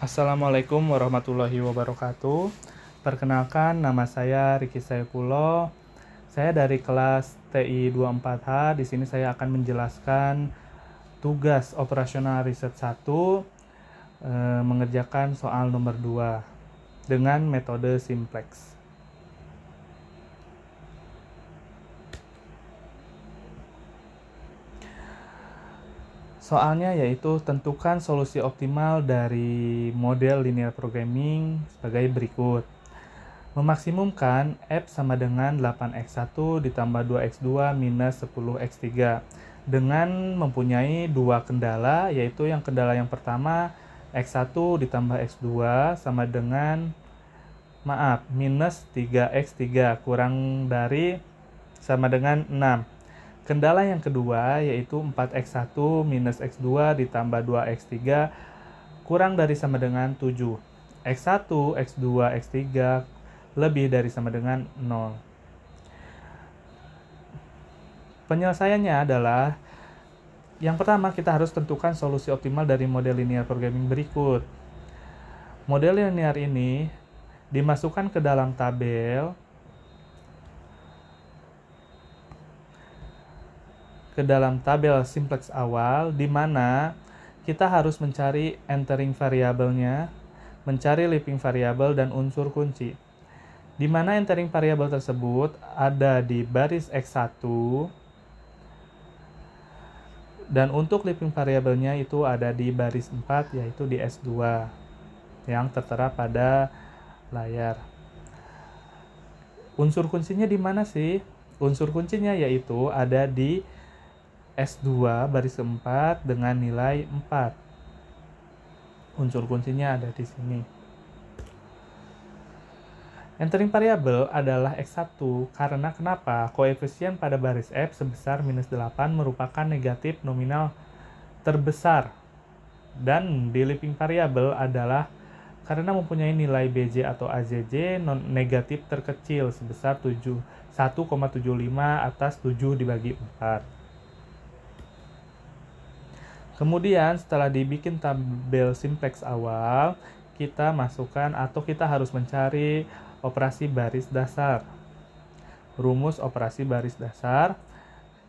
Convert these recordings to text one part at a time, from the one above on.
Assalamualaikum warahmatullahi wabarakatuh. Perkenalkan, nama saya Riki Saifullah. Saya dari kelas TI 24H. Di sini saya akan menjelaskan tugas operasional riset 1 mengerjakan soal nomor 2 dengan metode simplex. Soalnya yaitu tentukan solusi optimal dari model linear programming sebagai berikut. Memaksimumkan F sama dengan 8x1 ditambah 2x2 minus 10x3 dengan mempunyai dua kendala, yaitu yang kendala yang pertama x1 ditambah x2 sama dengan minus 3x3 kurang dari sama dengan 6. Kendala yang kedua yaitu 4x1 minus x2 ditambah 2x3 kurang dari sama dengan 7. x1, x2, x3 lebih dari sama dengan 0. Penyelesaiannya adalah yang pertama kita harus tentukan solusi optimal dari model linear programming berikut. Model linear ini dimasukkan ke dalam tabel simplex awal, di mana kita harus mencari entering variabelnya, mencari looping variabel dan unsur kunci. Di mana entering variabel tersebut ada di baris X1 dan untuk looping variabelnya itu ada di baris 4, yaitu di S2 yang tertera pada layar. Unsur kuncinya di mana sih? Unsur kuncinya yaitu ada di S2 baris 4 dengan nilai 4. Unsur kuncinya ada di sini. Entering variabel adalah X1 karena kenapa? Koefisien pada baris F sebesar minus 8 merupakan negatif nominal terbesar. Dan di looping variabel adalah karena mempunyai nilai BJ atau AJJ negatif terkecil sebesar 1,75 atas 7 dibagi 4. Kemudian setelah dibikin tabel simplex awal, kita masukkan atau kita harus mencari operasi baris dasar. Rumus operasi baris dasar.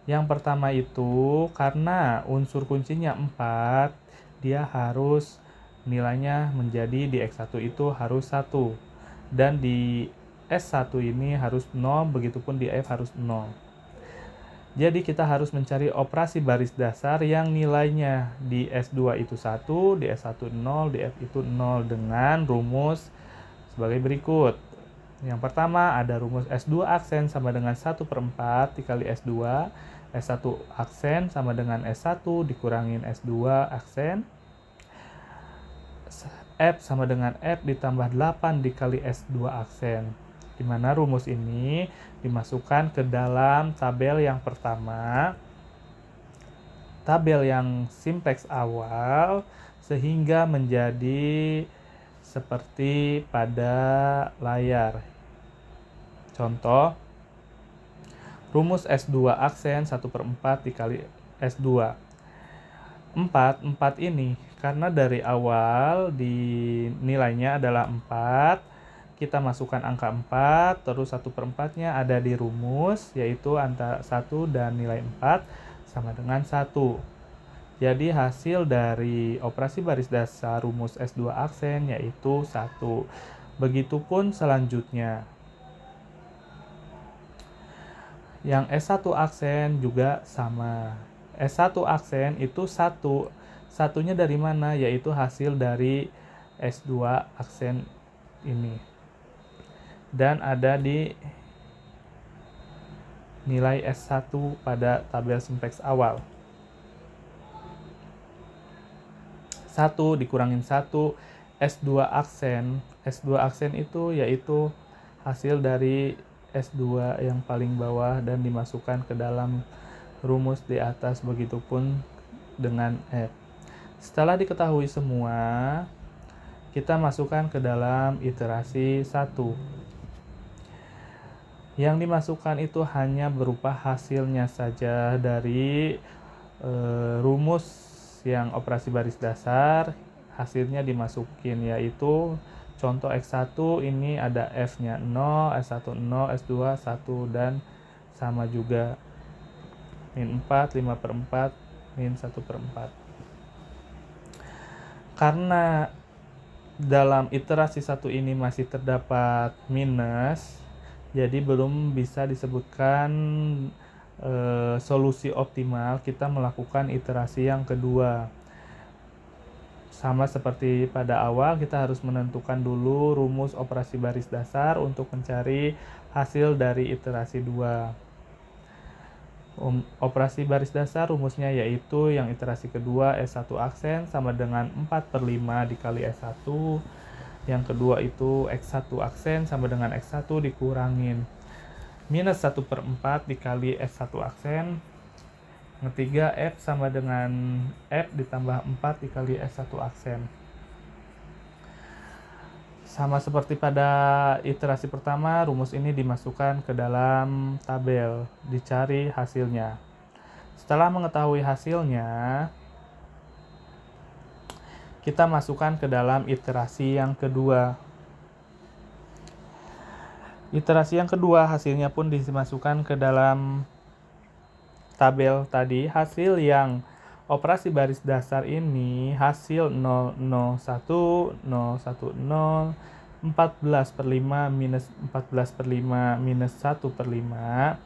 Yang pertama itu karena unsur kuncinya 4, dia harus nilainya menjadi di X1 itu harus 1. Dan di S1 ini harus 0, begitupun di F harus 0. Jadi kita harus mencari operasi baris dasar yang nilainya di S2 itu 1, di S1 0, di F itu 0 dengan rumus sebagai berikut. Yang pertama ada rumus S2 aksen sama dengan 1/4 dikali S2, S1 aksen sama dengan S1 dikurangin S2 aksen, F sama dengan F ditambah 8 dikali S2 aksen. Di mana rumus ini dimasukkan ke dalam tabel yang pertama, tabel yang simplex awal, sehingga menjadi seperti pada layar. Contoh, rumus S2 aksen 1/4 dikali S2. 4 ini karena dari awal di nilainya adalah 4, kita masukkan angka 4, terus 1/4-nya ada di rumus, yaitu antara 1 dan nilai 4 sama dengan 1. Jadi hasil dari operasi baris dasar rumus S2 aksen yaitu 1. Begitupun selanjutnya. Yang S1 aksen juga sama. S1 aksen itu 1. Satunya dari mana? Yaitu hasil dari S2 aksen ini. Dan ada di nilai S1 pada tabel simplex awal. 1 dikurangin 1, S2 aksen. S2 aksen itu yaitu hasil dari S2 yang paling bawah dan dimasukkan ke dalam rumus di atas, begitupun dengan F. Setelah diketahui semua, kita masukkan ke dalam iterasi 1. Yang dimasukkan itu hanya berupa hasilnya saja dari rumus yang operasi baris dasar, hasilnya dimasukin, yaitu contoh X1 ini ada F-nya 0, S1 0, S2 1, dan sama juga min 4, 5/4, min 1/4. Karena dalam iterasi 1 ini masih terdapat minus, jadi belum bisa disebutkan solusi optimal. Kita melakukan iterasi yang kedua. Sama seperti pada awal, kita harus menentukan dulu rumus operasi baris dasar untuk mencari hasil dari iterasi 2. Operasi baris dasar rumusnya yaitu yang iterasi kedua S1 aksen sama dengan 4/5 dikali S1. Yang kedua itu X1 aksen sama dengan X1 dikurangin minus 1/4 dikali S1 aksen. Yang ketiga F sama dengan F ditambah 4 dikali S1 aksen. Sama seperti pada iterasi pertama, rumus ini dimasukkan ke dalam tabel, dicari hasilnya. Setelah mengetahui hasilnya, kita masukkan ke dalam iterasi yang kedua. Iterasi yang kedua hasilnya pun dimasukkan ke dalam tabel tadi. Hasil yang operasi baris dasar ini hasil 001, 010, 14/5 minus 14/5 minus 1/5.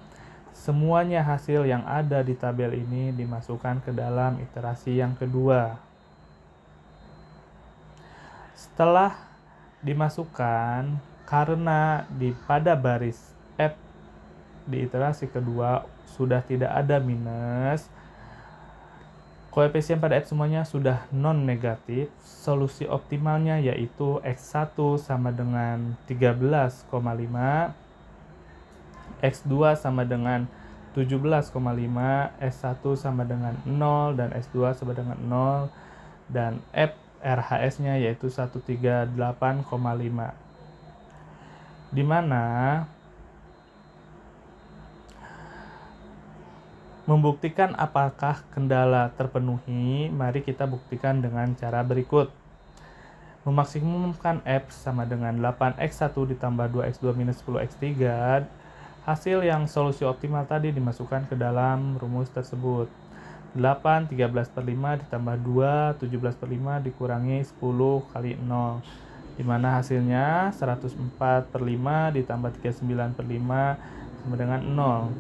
Semuanya hasil yang ada di tabel ini dimasukkan ke dalam iterasi yang kedua. Setelah dimasukkan, karena pada baris F di iterasi kedua sudah tidak ada minus, koefisien pada F semuanya sudah non-negatif, solusi optimalnya yaitu X1 sama dengan 13,5, X2 sama dengan 17,5, S1 sama dengan 0, dan S2 sama dengan 0, dan F RHS-nya yaitu 138,5. Di mana membuktikan apakah kendala terpenuhi, mari kita buktikan dengan cara berikut. Memaksimumkan F sama dengan 8x1 ditambah 2x2 minus 10x3. Hasil yang solusi optimal tadi dimasukkan ke dalam rumus tersebut. 8 13/5 ditambah 2 17/5 dikurangi 10 kali 0. Di mana hasilnya 104/5 ditambah 39/5 sama dengan 0.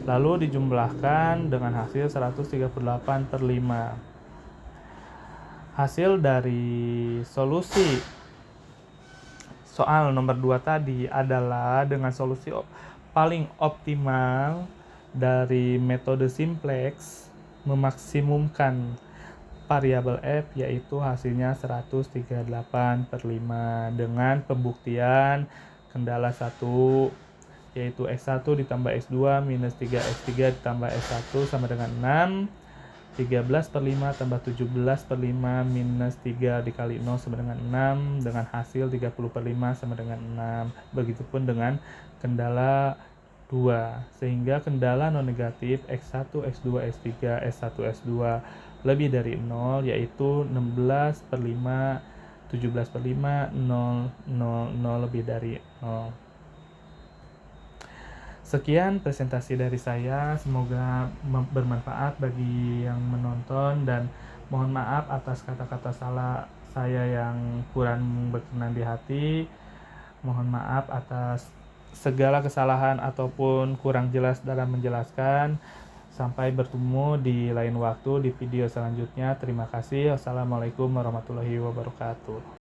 Lalu dijumlahkan dengan hasil 138/5. Hasil dari solusi soal nomor 2 tadi adalah dengan solusi paling optimal dari metode simplex memaksimumkan variabel F, yaitu hasilnya 138/5 dengan pembuktian kendala 1 yaitu X1 ditambah X2 minus 3X3 ditambah S1 sama dengan 6, 13/5 tambah 17/5 minus 3 dikali 0 sama dengan 6, dengan hasil 30/5 sama dengan 6. Begitupun dengan kendala 2, sehingga kendala non negatif X1, X2, S3, S1, S2 lebih dari 0, yaitu 16/5, 17/5, 0, 0, 0 lebih dari 0. Sekian presentasi dari saya, semoga bermanfaat bagi yang menonton, dan mohon maaf atas kata-kata salah saya yang kurang berkenan di hati. Mohon maaf atas segala kesalahan ataupun kurang jelas dalam menjelaskan. Sampai bertemu di lain waktu di video selanjutnya. Terima kasih. Wassalamualaikum warahmatullahi wabarakatuh.